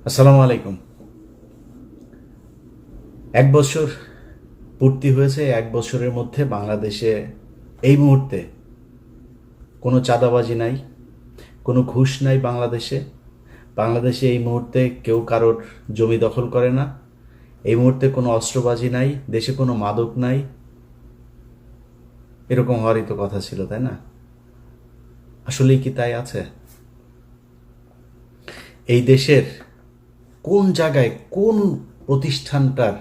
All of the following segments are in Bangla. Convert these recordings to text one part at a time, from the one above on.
আসসালামু আলাইকুম। 1 বছর পূর্তি হয়েছে। 1 বছরের মধ্যে বাংলাদেশে এই মুহূর্তে কোনো চাঁদাবাজি নাই, কোনো ঘুষ নাই। বাংলাদেশে এই মুহূর্তে কেউ কারোর জমি দখল করে না। এই মুহূর্তে কোনো অস্ত্রবাজি নাই, দেশে কোনো মাদক নাই। এরকম হওয়ারই তো কথা ছিল, তাই না? আসলেই কি তাই আছে? এই দেশের কোন জায়গায় কোন প্রতিষ্ঠানটার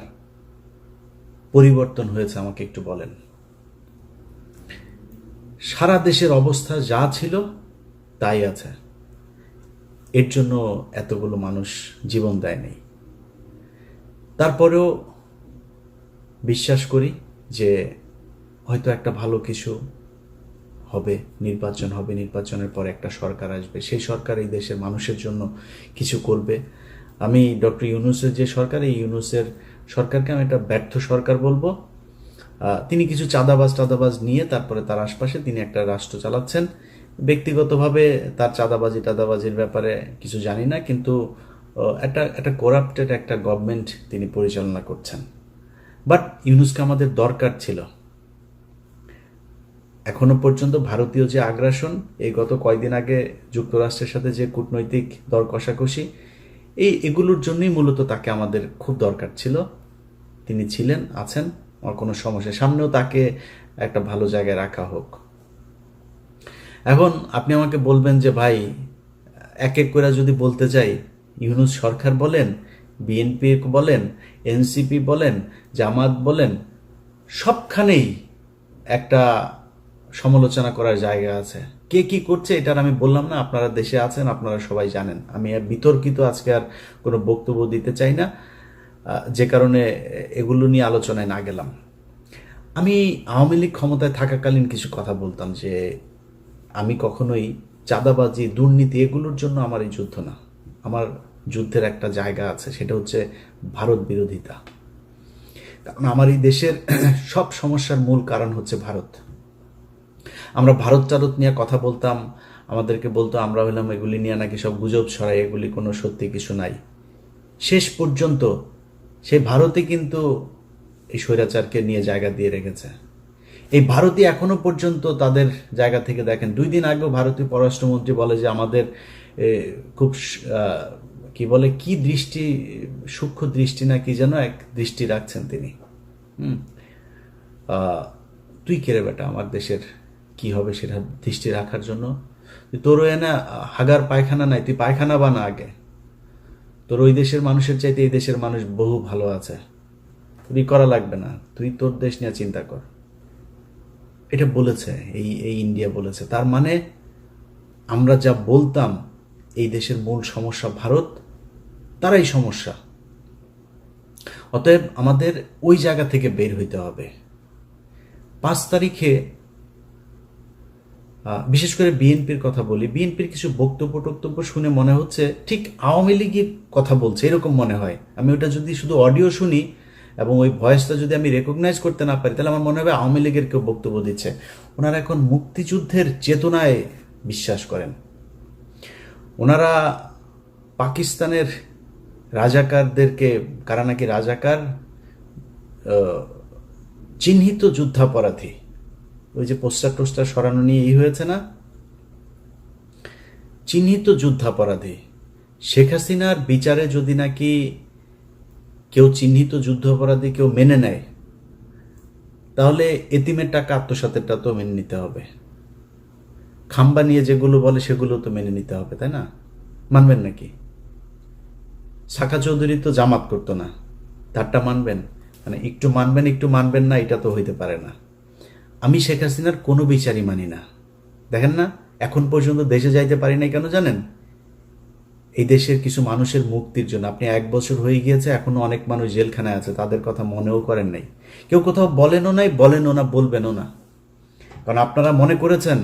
পরিবর্তন হয়েছে আমাকে একটু বলেন। সারা দেশের অবস্থা যা ছিল তাই আছে। এর জন্য এতগুলো মানুষ জীবন দেয়নি। তারপরেও বিশ্বাস করি যে হয়তো একটা ভালো কিছু হবে, নির্বাচন হবে, নির্বাচনের পরে একটা সরকার আসবে, সেই সরকার এই দেশের মানুষের জন্য কিছু করবে। আমি ডক্টর ইউনূসের যে সরকার, এই ইউনূসের সরকারকে আমি একটা ব্যর্থ সরকার বলবো। তিনি কিছু চাঁদাবাজ নিয়ে তারপরে তার আশপাশে তিনি একটা রাষ্ট্র চালাচ্ছেন। ব্যক্তিগতভাবে তার টাদাবাজির ব্যাপারে কিছু জানি না, কিন্তু একটা একটা করাপ্টেড একটা গভর্নমেন্ট তিনি পরিচালনা করছেন। বাট ইউনূসকে আমাদের দরকার ছিল। এখনো পর্যন্ত ভারতীয় যে আগ্রাসন, এই গত কয়েকদিন আগে যুক্তরাষ্ট্রের সাথে যে কূটনৈতিক দর কষাকষি, এগুলোর জন্যই মূলত তাকে আমাদের খুব দরকার ছিল। তিনি ছিলেন, আছেন, আমার কোনো সমস্যা, সামনেও তাকে একটা ভালো জায়গায় রাখা হোক। এখন আপনি আমাকে বলবেন যে ভাই, এক এক করে যদি বলতে যাই, ইউনূস সরকার বলেন, বিএনপি বলেন, এনসিপি বলেন, জামাত বলেন, সবখানেই একটা সমালোচনা করার জায়গা আছে। কে কি করছে এটার আমি বললাম না, আপনারা দেশে আছেন, আপনারা সবাই জানেন। আমি আর বিতর্কিত আজকে আর কোনো বক্তব্য দিতে চাই না, যে কারণে এগুলো নিয়ে আলোচনায় না গেলাম। আমি আওয়ামী লীগ ক্ষমতায় থাকাকালীন কিছু কথা বলতাম যে আমি কখনোই চাঁদাবাজি, দুর্নীতি এগুলোর জন্য আমার এই যুদ্ধ না। আমার যুদ্ধের একটা জায়গা আছে, সেটা হচ্ছে ভারত বিরোধিতা। কারণ আমার এই দেশের সব সমস্যার মূল কারণ হচ্ছে ভারত। আমরা ভারত নিয়ে কথা বলতাম, আমাদেরকে বলতো আমরা হলাম এগুলি নিয়ে নাকি সব গুজব ছড়াই, এগুলি কোনো সত্যি কিছু নাই। শেষ পর্যন্ত সেই ভারতে কিন্তু এই স্বৈরাচারকে নিয়ে জায়গা দিয়ে রেখেছে। এই ভারতীয় এখনো পর্যন্ত তাদের জায়গা থেকে দেখেন, 2 দিন আগেও ভারতীয় পররাষ্ট্রমন্ত্রী বলে যে আমাদের খুব কি বলে, কি দৃষ্টি, সূক্ষ্ম দৃষ্টি না কি যেন এক দৃষ্টি রাখছেন তিনি। তুই কে রে বেটা আমার দেশের কি হবে সেটা দৃষ্টি রাখার জন্য? তোরও এনে হাগার পায়খানা নাই, তুই পায়খানা বানা আগে। তোর ওই দেশের মানুষের চাইতে এই দেশের মানুষ বহু ভালো আছে, তুই করা লাগবে না, তুই তোর দেশ নিয়ে চিন্তা কর। এটা বলেছে এই ইন্ডিয়া বলেছে। তার মানে আমরা যা বলতাম এই দেশের মূল সমস্যা ভারত, তারাই সমস্যা। অতএব আমাদের ওই জায়গা থেকে বের হইতে হবে। 5 তারিখে বিশেষ করে বিএনপির কথা বলি, বিএনপির কিছু বক্তব্য শুনে মনে হচ্ছে ঠিক আওয়ামী লীগের কথা বলছে, এরকম মনে হয়। আমি ওটা যদি শুধু অডিও শুনি এবং ওই ভয়েসটা যদি আমি রেকগনাইজ করতে না পারি, তাহলে আমার মনে হবে আওয়ামী লীগের কেউ বক্তব্য দিচ্ছে। ওনারা এখন মুক্তিযুদ্ধের চেতনায় বিশ্বাস করেন। ওনারা পাকিস্তানের রাজাকারদেরকে, কারা নাকি রাজাকার, চিহ্নিত যুদ্ধাপরাধী, ওই যে পোস্টার সরানো নিয়ে হয়েছে না, চিহ্নিত যুদ্ধাপরাধী। শেখ হাসিনার বিচারে যদি নাকি কেউ চিহ্নিত যুদ্ধাপরাধী কেউ মেনে নেয়, তাহলে এতিমের টাকা আত্মসাতেরটা তো মেনে নিতে হবে। খাম্বা নিয়ে যেগুলো বলে সেগুলো তো মেনে নিতে হবে, তাই না? মানবেন নাকি? সাকা চৌধুরী তো জামাত করতো না, তারটা মানবেন? মানে একটু মানবেন একটু মানবেন না, এটা তো হইতে পারে না। আমি শেখ হাসিনার কোনো বিচারই মানি না। দেখেন না, এখন পর্যন্ত দেশে যাইতে পারি নাই কেন জানেন? এই দেশের কিছু মানুষের মুক্তির জন্য। আপনি 1 বছর হয়ে গিয়েছে, এখনো অনেক মানুষ জেলখানায় আছে, তাদের কথা মনেও করেন নাই। কেউ কোথাও বলেনও নাই, বলেনও না, বলবেনও না। কারণ আপনারা মনে করেছেন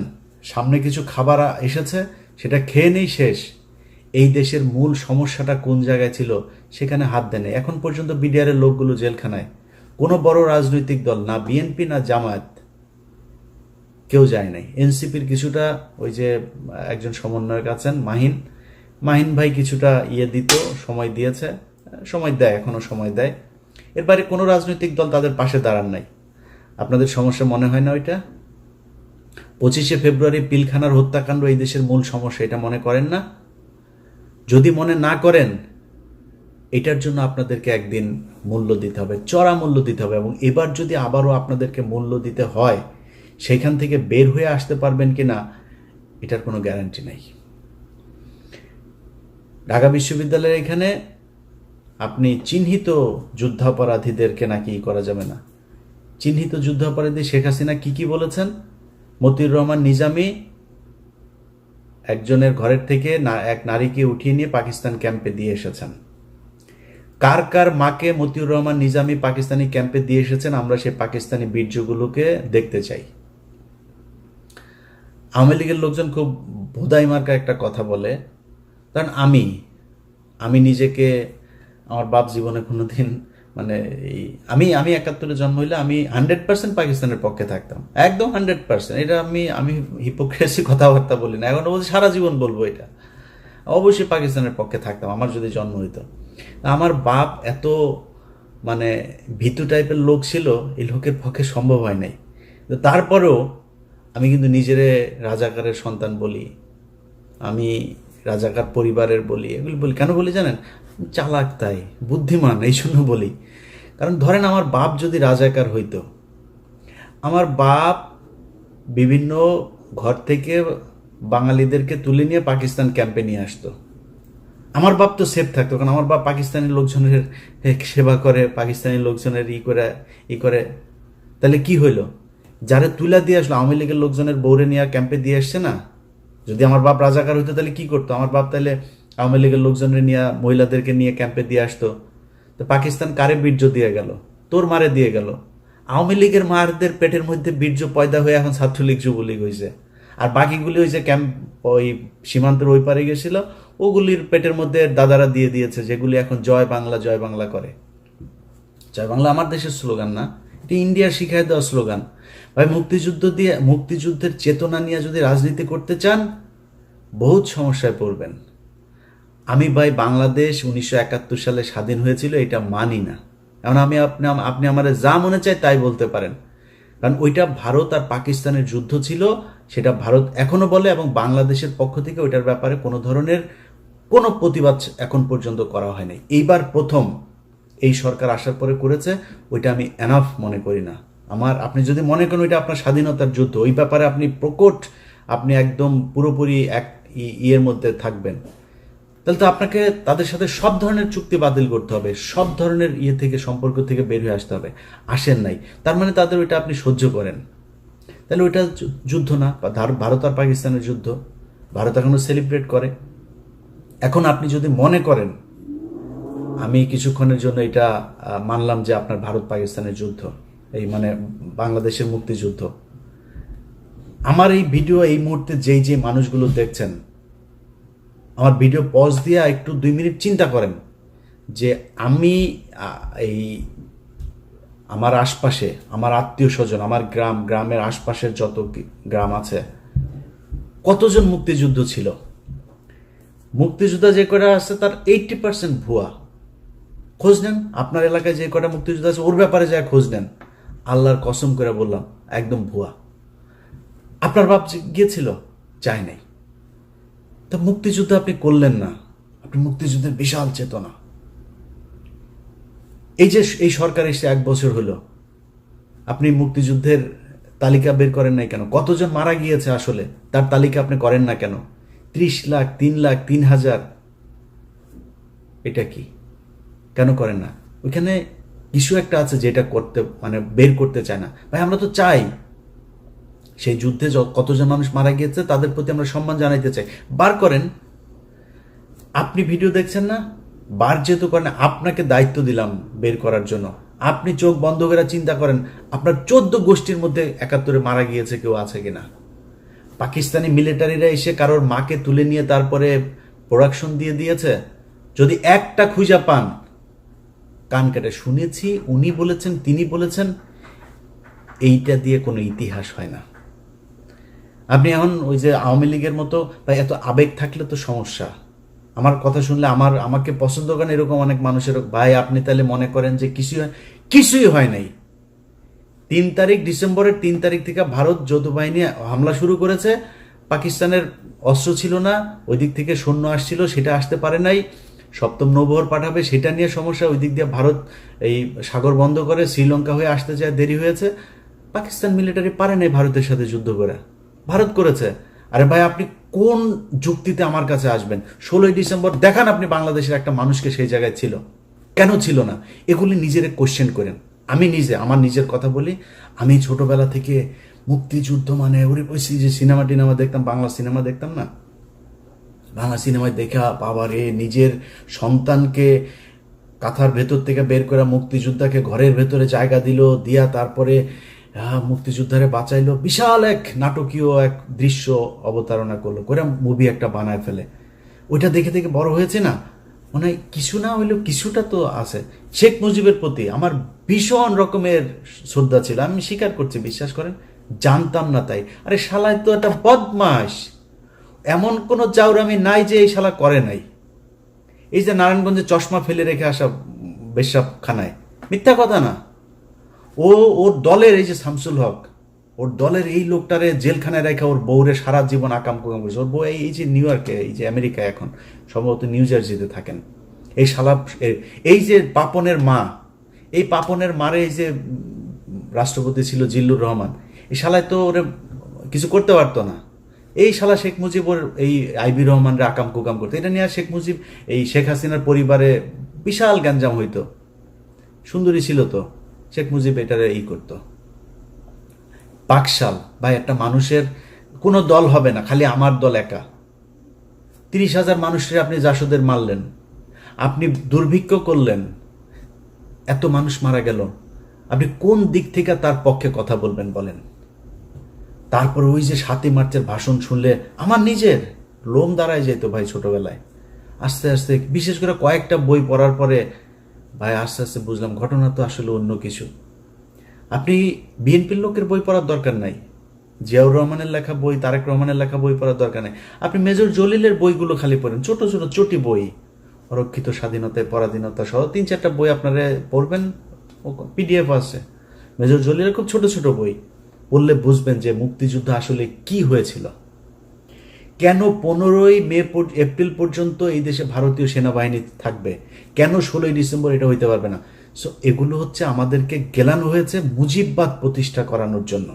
সামনে কিছু খাবার এসেছে, সেটা খেয়ে নেই, শেষ। এই দেশের মূল সমস্যাটা কোন জায়গায় ছিল সেখানে হাত দেন। এখন পর্যন্ত বিডিআরের লোকগুলো জেলখানায়। কোনো বড় রাজনৈতিক দল, না বিএনপি না জামায়াত, কেউ যায় নাই। এনসিপির কিছুটা, ওই যে একজন সমন্বয়ক আছেন মাহিন, মাহিন ভাই কিছুটা দিত, সময় দিয়েছে, সময় দেয়, এখনো সময় দেয়। এর বাইরে কোনো রাজনৈতিক দল তাদের পাশে দাঁড়ান নাই। আপনাদের সমস্যা মনে হয় না ওইটা? 25শে ফেব্রুয়ারি পিলখানার হত্যাকাণ্ড এই দেশের মূল সমস্যা, এটা মনে করেন না? যদি মনে না করেন, এটার জন্য আপনাদেরকে একদিন মূল্য দিতে হবে, চড়া মূল্য দিতে হবে। এবং এবার যদি আবারও আপনাদেরকে মূল্য দিতে হয়, সেখান থেকে বের হয়ে আসতে পারবেন কিনা এটার কোনো গ্যারান্টি নাই। ঢাকা বিশ্ববিদ্যালয়ের এখানে আপনি চিহ্নিত যুদ্ধাপরাধীদেরকে নাকি করা যাবে না। চিহ্নিত যুদ্ধাপরাধী শেখ হাসিনা কি বলেছেন? মতিউর রহমান নিজামী একজনের ঘরের থেকে এক নারীকে উঠিয়ে নিয়ে পাকিস্তান ক্যাম্পে দিয়ে এসেছেন। কার কার মাকে মতিউর রহমান নিজামী পাকিস্তানি ক্যাম্পে দিয়ে এসেছেন, আমরা সেই পাকিস্তানি বীর্যগুলোকে দেখতে চাই। আওয়ামী লীগের লোকজন খুব ভোদাই মার্কা একটা কথা বলে, কারণ আমি নিজেকে, আমার বাপ জীবনে কোনোদিন মানে আমি 71-এ জন্ম হইলে আমি 100% পাকিস্তানের পক্ষে থাকতাম, একদম 100%। এটা আমি হিপোক্রেসি কথাবার্তা বলি না, এখন বলছি সারা জীবন বলবো এটা। অবশ্যই পাকিস্তানের পক্ষে থাকতাম আমার যদি জন্ম হইতো। আমার বাপ এত মানে ভীতু টাইপের লোক ছিল, এই লোকের পক্ষে সম্ভব হয় নাই। তারপরেও আমি কিন্তু নিজেরে রাজাকারের সন্তান বলি, আমি রাজাকার পরিবারের বলি, এগুলি বলি। কেন বলি জানেন? চালাক, তাই বুদ্ধিমান, এই জন্য বলি। কারণ ধরেন আমার বাপ যদি রাজাকার হইতো, আমার বাপ বিভিন্ন ঘর থেকে বাঙালিদেরকে তুলে নিয়ে পাকিস্তান ক্যাম্পে নিয়ে আসতো, আমার বাপ তো সেফ থাকতো। কারণ আমার বাপ পাকিস্তানি লোকজনের সেবা করে, পাকিস্তানি লোকজনের ই করে। তাহলে কি হইলো? যারা তুলা দিয়ে আসলো, আওয়ামী লীগের লোকজনের বৌরে নিয়ে ক্যাম্পে দিয়ে আসছে না। যদি আমার বাপ রাজাকার হইতো তাহলে কি করতো? আমার বাপ তাহলে আওয়ামী লীগের লোকজনের নিয়ে, মহিলাদেরকে নিয়ে ক্যাম্পে দিয়ে আসতো। তো পাকিস্তান কারে বীর্য দিয়ে গেল? তোর মারে দিয়ে গেল। আওয়ামী লীগের মারদের পেটের মধ্যে বীর্য পয়দা হয়ে এখন ছাত্রলীগ যুবলীগ হয়েছে। আর বাকিগুলি ওই যে ক্যাম্প ওই সীমান্তের ওই পারে গেছিল, ওগুলির পেটের মধ্যে দাদারা দিয়ে দিয়েছে, যেগুলি এখন জয় বাংলা করে। জয় বাংলা আমার দেশের স্লোগান না, এটি ইন্ডিয়ার শিখায় দেওয়া স্লোগান। ভাই, মুক্তিযুদ্ধের চেতনা নিয়ে যদি রাজনীতি করতে চান, বহুত সমস্যায় পড়বেন। আমি ভাই বাংলাদেশ 1971 সালে স্বাধীন হয়েছিল এটা মানি না। এখন আপনি আমার যা মনে চায় তাই বলতে পারেন, কারণ ওইটা ভারত আর পাকিস্তানের যুদ্ধ ছিল, সেটা ভারত এখনো বলে। এবং বাংলাদেশের পক্ষ থেকে ওইটার ব্যাপারে কোনো ধরনের কোনো প্রতিবাদ এখন পর্যন্ত করা হয়নি। এইবার প্রথম এই সরকার আসার পরে করেছে, ওইটা আমি এনাফ মনে করি না। আপনি যদি মনে করেন ওইটা আপনার স্বাধীনতার যুদ্ধ, ওই ব্যাপারে আপনি প্রকট, আপনি একদম পুরোপুরি এক ইয়ের মধ্যে থাকবেন, তাহলে তো আপনাকে তাদের সাথে সব ধরনের চুক্তি বাতিল করতে হবে, সব ধরনের থেকে সম্পর্ক থেকে বের হয়ে আসতে হবে। আসেন নাই, তার মানে তাদের ওইটা আপনি সহ্য করেন। তাহলে ওইটা যুদ্ধ না, ভারত আর পাকিস্তানের যুদ্ধ। ভারত এখনো সেলিব্রেট করে। এখন আপনি যদি মনে করেন, আমি কিছুক্ষণের জন্য এটা মানলাম যে আপনার ভারত পাকিস্তানের যুদ্ধ, এই মানে বাংলাদেশের মুক্তিযুদ্ধ। আমার এই ভিডিও এই মুহূর্তে যে মানুষগুলো দেখছেন, আমার ভিডিও পজ দিয়ে একটু 2 মিনিট চিন্তা করেন যে আমি আমার আশপাশে, আমার আত্মীয় স্বজন, আমার গ্রামের আশপাশের যত গ্রাম আছে, কতজন মুক্তিযুদ্ধ ছিল। মুক্তিযোদ্ধা যে কটা আছে তার 80% ভুয়া। খোঁজ নেন, আপনার এলাকায় যে কটা মুক্তিযোদ্ধা আছে ওর ব্যাপারে যা খোঁজ নেন, আল্লাহর কসম করে বললাম একদম ভুয়া। আপনার বাপ গিয়েছিল? চাই নাই। তা মুক্তিযুদ্ধ আপনি করলেন না, আপনি মুক্তিযুদ্ধের বিশাল চেতনা। এই যে এই সরকার এসে 1 বছর হলো, আপনি মুক্তিযুদ্ধের তালিকা বের করেন নাই কেন? কতজন মারা গিয়েছে আসলে তার তালিকা আপনি করেন না কেন? 30 লাখ, 3 লাখ, 3,000, এটা কি কেন করেন না? ওইখানে কিছু একটা আছে যেটা করতে মানে বের করতে চায় না। ভাই, আমরা তো চাই সেই যুদ্ধে কতজন মানুষ মারা গিয়েছে তাদের প্রতি আমরা সম্মান জানাইতে চাই। বার করেন। আপনি ভিডিও দেখছেন না, বার যেহেতু করেন, আপনাকে দায়িত্ব দিলাম বের করার জন্য। আপনি চোখ বন্ধ করে চিন্তা করেন আপনার 14 গোষ্ঠীর মধ্যে 71-এ মারা গিয়েছে কেউ আছে কিনা। পাকিস্তানি মিলিটারিরা এসে কারোর মাকে তুলে নিয়ে তারপরে প্রোডাকশন দিয়ে দিয়েছে, যদি একটা খুঁজা পান, কান কেটে শুনেছি, উনি বলেছেন, তিনি বলেছেন, এইটা দিয়ে কোনো ইতিহাস হয় না। আপনি এখন ওই যে আওয়ামী লীগের মতো, ভাই এত আবেগ থাকলে তো সমস্যা। আমার কথা শুনলে আমাকে পছন্দ করেন এরকম অনেক মানুষের, ভাই আপনি তাহলে মনে করেন যে কিছুই হয় নাই। 3 ডিসেম্বরের 3 থেকে ভারত যৌথ বাহিনী হামলা শুরু করেছে। পাকিস্তানের অস্ত্র ছিল না, ওই দিক থেকে সৈন্য আসছিল, সেটা আসতে পারে নাই। সপ্তম নৌবহর পাঠাবে, সেটা নিয়ে সমস্যা। ওই দিক দিয়ে ভারত এই সাগর বন্ধ করে শ্রীলঙ্কা হয়ে আসতে চায়, দেরি হয়েছে। পাকিস্তান মিলিটারি পারে নাই ভারতের সাথে যুদ্ধ করে, ভারত করেছে। আরে ভাই আপনি কোন যুক্তিতে আমার কাছে আসবেন? 16ই ডিসেম্বর দেখান আপনি বাংলাদেশের একটা মানুষকে সেই জায়গায় ছিল, কেন ছিল না? এগুলি নিজেরা কোশ্চেন করেন। আমি আমার নিজের কথা বলি, আমি ছোটবেলা থেকে মুক্তিযুদ্ধ মানে ওরে যে সিনেমা টিনেমা দেখতাম, বাংলা সিনেমা দেখতাম না, বাংলা সিনেমায় দেখা বাবারে নিজের সন্তানকে কাঁথার ভেতর থেকে বের করে মুক্তিযোদ্ধাকে ঘরের ভেতরে জায়গা দিল, দিয়া তারপরে মুক্তিযোদ্ধারে বাঁচাইলো, বিশাল এক নাটকীয় এক দৃশ্য অবতারণা করলো, করে মুভি একটা বানায় ফেলে। ওইটা দেখে দেখে বড় হয়েছে না, মনে হয় কিছু না হইলেও কিছুটা তো আছে। শেখ মুজিবের প্রতি আমার ভীষণ রকমের শ্রদ্ধা ছিল, আমি স্বীকার করছি, বিশ্বাস করেন জানতাম না তাই। আরে শালায় তো একটা বদমাস, এমন কোনো জাউরামি নাই যে এই শালা করে নাই। এই যে নারায়ণগঞ্জে চশমা ফেলে রেখে আসা বেশ্যাখানায়, মিথ্যা কথা না। ওর দলের এই যে শামসুল হক, ওর দলের এই লোকটারে জেলখানায় রেখে ওর বউরে সারা জীবন আকাম কুকাম করেছে। ওর বউ এই যে নিউ ইয়র্কে, এই যে আমেরিকায় এখন সম্ভবত নিউ জার্সিতে থাকেন। এই শালা এই যে পাপনের মা, এই পাপনের মারে এই যে রাষ্ট্রপতি ছিল জিল্লুর রহমান, এই শালায় তো ওরে কিছু করতে পারতো না। এই শালা শেখ মুজিব ওর এই আইবি রহমানরে আকাম কুকাম করতো। এটা নিয়ে শেখ মুজিব এই শেখ হাসিনার পরিবারে বিশাল গ্যাঞ্জাম হইতো। সুন্দরী ছিল তো, শেখ মুজিব এটারে করতো। বাকশাল ভাই, একটা মানুষের কোনো দল হবে না, খালি আমার দল একা। 30,000 মানুষের আপনি জাসদের মারলেন, আপনি দুর্ভিক্ষ করলেন, এত মানুষ মারা গেল, আপনি কোন দিক থেকে তার পক্ষে কথা বলবেন বলেন? তারপর ওই যে 7ই মার্চের ভাষণ শুনলে আমার নিজের লোম দাঁড়ায় যেত ভাই ছোটবেলায়। আস্তে আস্তে বিশেষ করে কয়েকটা বই পড়ার পরে ভাই আস্তে আস্তে বুঝলাম ঘটনা তো আসলে অন্য কিছু। আপনি বিএনপির লোকের বই পড়ার দরকার নাই, জিয়াউর রহমানের লেখা বই, তারেক রহমানের লেখা বই পড়ার দরকার নেই। আপনি মেজর জলিলের বইগুলো খালি পড়েন, ছোট ছোট চটি বই, অরক্ষিত স্বাধীনতায় পরাধীনতা সহ 3-4টা বই আপনারা পড়বেন, পিডিএফ আছে। মেজর জলিলের খুব ছোট ছোট বই পড়লে বুঝবেন যে মুক্তিযুদ্ধ আসলে কি হয়েছিল, কেন 15ই এপ্রিল পর্যন্ত এই দেশে ভারতীয় সেনাবাহিনী থাকবে, কেন 16ই ডিসেম্বর এটা হইতে পারবে না। সো এগুলো হচ্ছে আমাদেরকে গেলানো হয়েছে মুজিববাদ প্রতিষ্ঠা করানোর জন্য।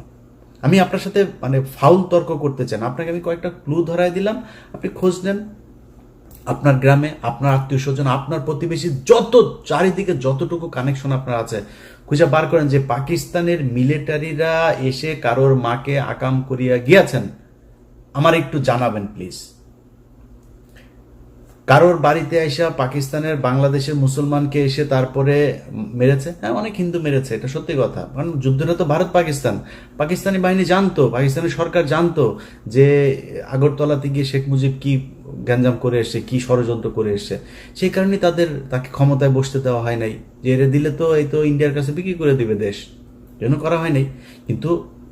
আমি আপনার সাথে মানে ফাউল তর্ক করতে চান, আপনাকে আমি কয়েকটা ক্লু ধরাই দিলাম, আপনি খোঁজ নেন। আপনার গ্রামে, আপনার আত্মীয় স্বজন, আপনার প্রতিবেশী, যত চারিদিকে যতটুকু কানেকশন আপনার আছে, খুঁজে বার করেন যে পাকিস্তানের মিলিটারিরা এসে কারোর মাকে আকাম করিয়া গিয়াছেন, আমার একটু জানাবেন প্লিজ। কারোর বাড়িতে এসে পাকিস্তানের বাংলাদেশের মুসলমানকে এসে তারপরে মেরেছে? হ্যাঁ, অনেক হিন্দু মেরেছে, এটা সত্যি কথা। কারণ যুদ্ধটা তো ভারত পাকিস্তান, পাকিস্তানি বাহিনী জানতো, পাকিস্তানের সরকার জানতো যে আগরতলাতে গিয়ে শেখ মুজিব কি গ্যাঞ্জাম করে এসছে, কি ষড়যন্ত্র করে এসছে। সেই কারণে তাকে ক্ষমতায় বসতে দেওয়া হয় নাই, যে এরে দিলে তো এই তো ইন্ডিয়ার কাছে বিক্রি করে দিবে দেশ, জন্য করা হয় নাই। কিন্তু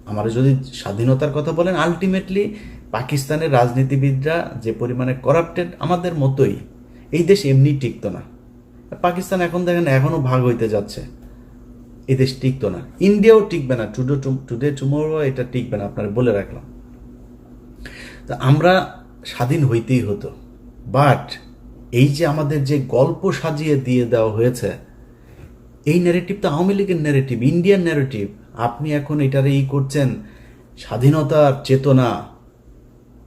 আমরা যদি স্বাধীনতার কথা বলেন, আলটিমেটলি পাকিস্তানের রাজনীতিবিদরা যে পরিমাণে করাপ্টেড, আমাদের মতোই, এই দেশ এমনি টিকতো না। পাকিস্তান এখন দেখেন এখনো ভাগ হইতে যাচ্ছে, এই দেশ টিকতো না, ইন্ডিয়াও টিকবে না, টুডে টুমোরো এটা টিকবে না, আপনারা বলে রাখলাম। তা আমরা স্বাধীন হইতেই হতো, বাট এই যে আমাদের যে গল্প সাজিয়ে দিয়ে দেওয়া হয়েছে, এই ন্যারেটিভ তো আওয়ামী লীগের ন্যারেটিভ, ইন্ডিয়ান ন্যারেটিভ। আপনি এখন এটারে করছেন স্বাধীনতার চেতনা,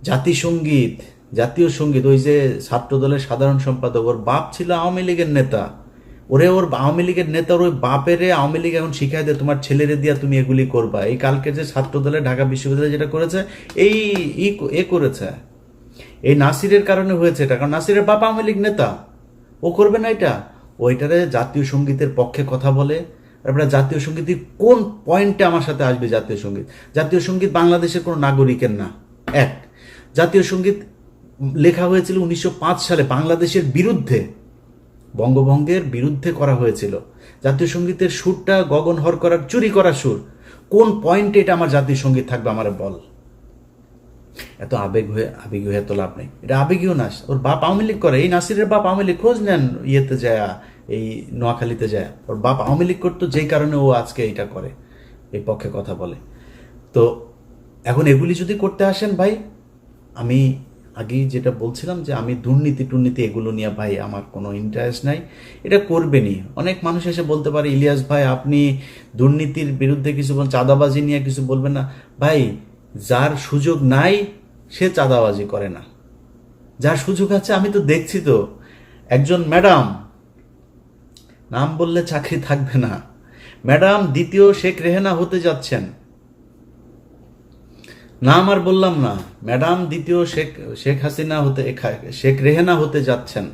জাতিসঙ্গীত, জাতীয় সঙ্গীত। ওই যে ছাত্র দলের সাধারণ সম্পাদক, ওর বাপ ছিল আওয়ামী লীগের নেতা, ওর আওয়ামী লীগের নেতার ওই বাপেরে আওয়ামী লীগ এখন শিখাই দেয় তোমার ছেলেরে দিয়া তুমি এগুলি করবা। এই কালকে যে ছাত্র দলে ঢাকা বিশ্ববিদ্যালয় যেটা করেছে, করেছে, এই নাসিরের কারণে হয়েছে এটা, কারণ নাসিরের বাপ আওয়ামী লীগ নেতা, ও করবে না এটা। ওইটারে জাতীয় সঙ্গীতের পক্ষে কথা বলে। তারপরে জাতীয় সঙ্গীতের কোন পয়েন্টে আমার সাথে আসবে জাতীয় সঙ্গীত? জাতীয় সঙ্গীত বাংলাদেশের কোনো নাগরিকের না। এক, জাতীয় সঙ্গীত লেখা হয়েছিল 1905 সালে বাংলাদেশের বিরুদ্ধে, বঙ্গভঙ্গের বিরুদ্ধে করা হয়েছিল। জাতীয় সঙ্গীতের সুরটা গগন হর করার, চুরি করা সুর। কোন পয়েন্টে এটা আমার জাতীয় সঙ্গীত থাকবে আমার বল? এত আবেগী হয়ে তো লাভ নেই, এটা আবেগীও না। ওর বাপ আওয়ামী লীগ করে, এই নাসিরের বাপ আওয়ামী লীগ, খোঁজ নেন ইয়েতে যায়, এই নোয়াখালীতে যায়, ওর বাপ আওয়ামী লীগ করতো, যেই কারণে ও আজকে এটা করে, এই পক্ষে কথা বলে। তো এখন এগুলি যদি করতে আসেন ভাই, আমি আগেই যেটা বলছিলাম যে আমি দুর্নীতি এগুলো নিয়ে ভাই আমার কোনো ইন্টারেস্ট নাই, এটা করবেনই। অনেক মানুষ এসে বলতে পারে, ইলিয়াস ভাই আপনি দুর্নীতির বিরুদ্ধে কিছু বলেন, চাঁদাবাজি নিয়ে কিছু বলবেন না। ভাই, যার সুযোগ নাই সে চাঁদাবাজি করে না, যার সুযোগ আছে, আমি তো দেখছি তো, একজন ম্যাডাম, নাম বললে চাকরি থাকবে না, ম্যাডাম দ্বিতীয় শেখ রেহেনা হতে যাচ্ছেন, নাম আর বললাম না, ম্যাডাম দ্বিতীয় শেখ হাসিনা হতে, শেখ রেহেনা হতে যাচ্ছেন।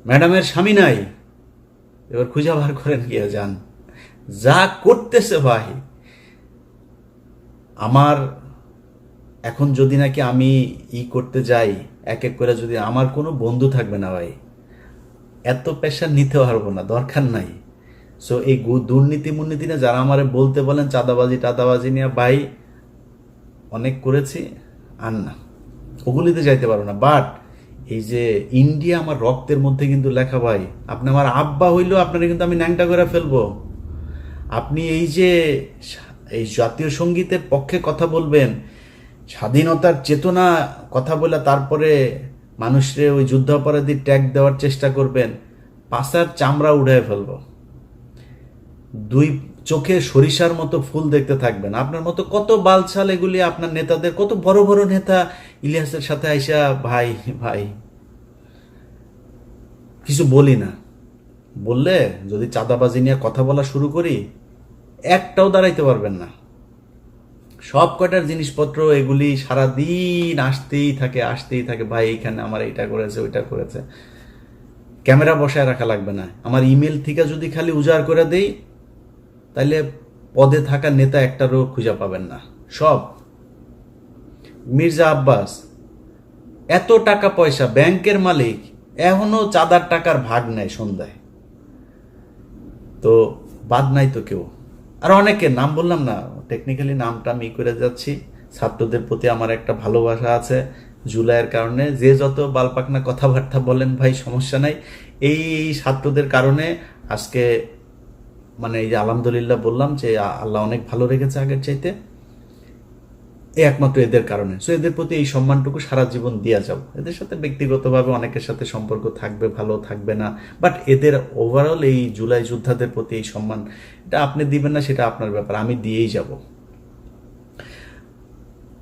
ম্যাডামের স্বামী নাই, এবার খুঁজে বার করেন গিয়ে যান, যা করতেছে ভাই। আমার এখন যদি নাকি আমি করতে যাই এক এক করে, যদি আমার কোনো বন্ধু থাকবে না ভাই, এত প্রেশার নিতে পারবো না, দরকার নাই। সো এই দুর্নীতি মুর্নীতি নিয়ে যারা আমারে বলতে বলেন চাঁদাবাজি টাদাবাজি নিয়ে, ভাই অনেক করেছি, আর না, ওগুলিতে যাইতে পারো না। বাট এই যে ইন্ডিয়া আমার রক্তের মধ্যে কিন্তু লেখা ভাই, আপনি আমার আব্বা হইলেও আপনারা কিন্তু আমি ন্যাংটা করে ফেলবো। আপনি এই যে এই জাতীয় সঙ্গীতের পক্ষে কথা বলবেন, স্বাধীনতার চেতনা কথা বলে তারপরে মানুষরে ওই যুদ্ধাপরাধী ট্যাগ দেওয়ার চেষ্টা করবেন, পাশার চামড়া উড়ায় ফেলবো। দুই চোখে সরিষার মতো ফুল দেখতে থাকবেন। আপনার মতো কত বালছাল এগুলি, আপনার নেতাদের, কত বড় বড় নেতা ইলিয়াসের সাথে আইসা ভাই ভাই কিছু বলি না, বললে যদি চাঁদাবাজি নিয়ে কথা বলা শুরু করি, একটাও দাঁড়াইতে পারবেন না। সব কটার জিনিসপত্র এগুলি সারাদিন আসতেই থাকে, ভাই এইখানে আমার এইটা করেছে ওইটা করেছে। ক্যামেরা বসায় রাখা লাগবে না, আমার ইমেল থেকে যদি খালি উজাড় করে দেই, তাইলে পদে থাকা নেতা একটারও খুঁজে পাবেন না। সব মির্জা আব্বাস এত টাকা পয়সা, ব্যাংকের মালিক, এখনো চাঁদার টাকার ভাগ নেয় সন্ধ্যায়, তো বাদ নাই তো কেউ। আর অনেকের নাম বললাম না, টেকনিক্যালি নামটা আমি করে যাচ্ছি। ছাত্রদের প্রতি আমার একটা ভালোবাসা আছে জুলাইয়ের কারণে, যে যত বালপাকনা কথাবার্তা বলেন ভাই সমস্যা নাই। এই ছাত্রদের কারণে আজকে মানে এই যে আলহামদুলিল্লাহ বললাম যে আল্লাহ অনেক ভালো রেখেছে আগের চাইতে, একমাত্র এদের কারণে। সো এদের প্রতি এই সম্মানটুকু সারা জীবন দিয়া যাব। এদের সাথে ব্যক্তিগতভাবে অনেকের সাথে সম্পর্ক থাকবে, ভালো থাকবে না, বাট এদের ওভারঅল এই জুলাই যোদ্ধাদের প্রতি এই সম্মান, এটা আপনি দিবেন না সেটা আপনার ব্যাপার, আমি দিয়েই যাব।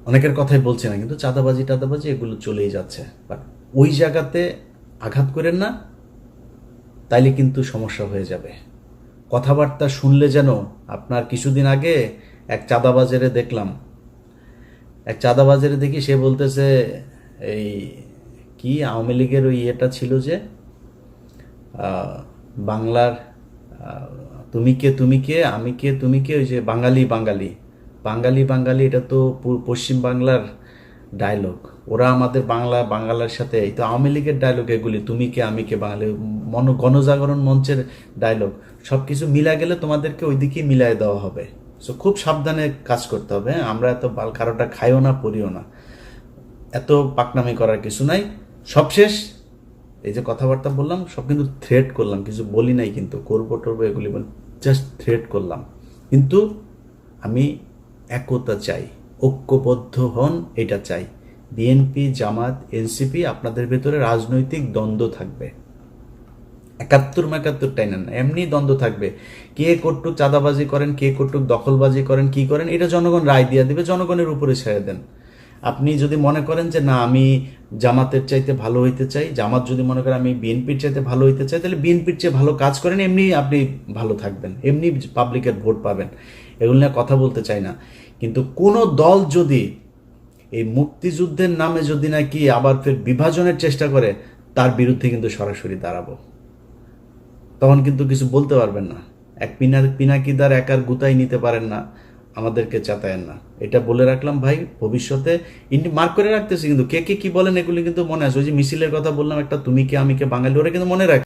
অনেকের কথাই বলছি না, কিন্তু চাঁদাবাজি টাদাবাজি এগুলো চলেই যাচ্ছে, বাট ওই জায়গাতে আঘাত করেন না, তাইলে কিন্তু সমস্যা হয়ে যাবে। কথাবার্তা শুনলে যেন আপনার, কিছুদিন আগে এক চাঁদাবাজারে দেখলাম, দেখি সে বলতেছে এই কি আওয়ামী লীগের ওই ইয়েটা ছিল যে বাংলার তুমি কে আমি কে তুমি কে, ওই যে বাঙালি বাঙালি বাঙালি বাঙালি, এটা তো পশ্চিম বাংলার ডায়লগ, ওরা আমাদের বাংলার সাথে, এই তো আওয়ামী লীগের ডায়লগ এগুলি, তুমি কে আমি কে বাঙালি, গণজাগরণ মঞ্চের ডায়লগ, সব কিছু মিলা গেলে তোমাদেরকে ওই দিকেই মিলাই দেওয়া হবে। সো খুব সাবধানে কাজ করতে হবে। আমরা এত কারোটা খাইও না পড়িও না, এত পাকনামি করার কিছু নাই। সবশেষ এই যে কথাবার্তা বললাম সব কিন্তু থ্রেট করলাম, কিছু বলি নাই কিন্তু করবো টরবো এগুলি, জাস্ট থ্রেট করলাম। কিন্তু আমি একতা চাই, ঐক্যবদ্ধ হন, এটা চাই। বিএনপি জামাত এনসিপি, আপনাদের ভেতরে রাজনৈতিক দ্বন্দ্ব থাকবে, 71 টাইনেন না, এমনি দ্বন্দ্ব থাকবে। কে কটুক চাঁদাবাজি করেন, কে কটুক দখলবাজি করেন, কি করেন, এটা জনগণ রায় দিয়ে দিবে, জনগণের উপরে ছেড়ে দেন। আপনি যদি মনে করেন যে না আমি জামাতের চাইতে ভালো হইতে চাই, জামাত যদি মনে করেন আমি বিএনপির চাইতে ভালো হইতে চাই, তাহলে বিএনপির চেয়ে ভালো কাজ করেন, এমনি আপনি ভালো থাকবেন, এমনি পাবলিকের ভোট পাবেন। এগুলো নিয়ে কথা বলতে চাই না, কিন্তু কোনো দল যদি এই মুক্তিযুদ্ধের নামে যদি নাকি আবার ফের বিভাজনের চেষ্টা করে, তার বিরুদ্ধে কিন্তু সরাসরি দাঁড়াবো। তখন কিন্তু কিছু বলতে পারবেন না, এক পিনাকিদার একার গুতাই নিতে পারেন না, আমাদেরকে চাতায়েন না। এটা বলে রাখলাম ভাই, ভবিষ্যতে মার্ক করে রাখতেছি, কিন্তু কে কে কি বলেন এগুলি কিন্তু মনে আছে। ওই যে মিছিলের কথা বললাম একটা, তুমি কে আমি কে বাঙালি, ওরা কিন্তু মনে রাখ।